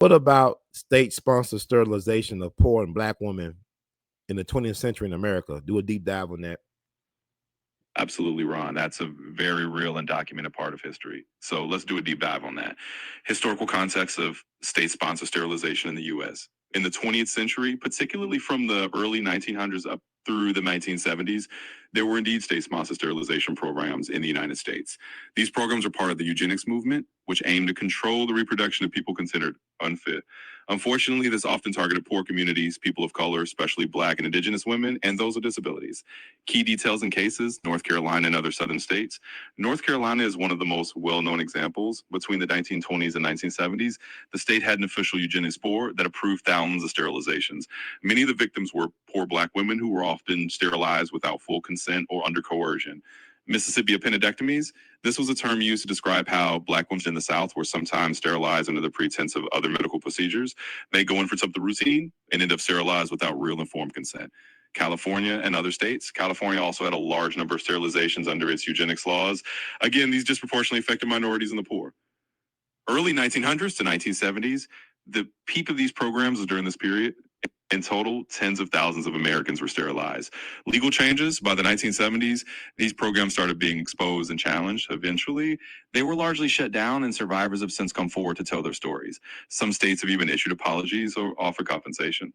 What about state-sponsored sterilization of poor and black women in the 20th century in America? Do a deep dive on that. Absolutely, Ron. That's a very real and documented part of history. So let's do a deep dive on that. Historical context of state-sponsored sterilization in the U.S. In the 20th century, particularly from the early 1900s up through the 1970s, there were indeed state-sponsored sterilization programs in the United States. These programs are part of the eugenics movement, which aimed to control the reproduction of people considered unfit. Unfortunately, this often targeted poor communities, people of color, especially Black and Indigenous women, and those with disabilities. Key details and cases: North Carolina and other southern states. North Carolina is one of the most well-known examples. Between the 1920s and 1970s, the state had an official eugenics board that approved thousands of sterilizations. Many of the victims were poor Black women who were often sterilized without full consent or under coercion. Mississippi appendectomies. This was a term used to describe how Black women in the South were sometimes sterilized under the pretense of other medical procedures. They go in for something routine and end up sterilized without real informed consent. California and other states. California also had a large number of sterilizations under its eugenics laws. Again, these disproportionately affected minorities and the poor. Early 1900s to 1970s, the peak of these programs was during this period. In total, tens of thousands of Americans were sterilized. Legal changes by the 1970s, these programs started being exposed and challenged. Eventually, they were largely shut down, and survivors have since come forward to tell their stories. Some states have even issued apologies or offered compensation.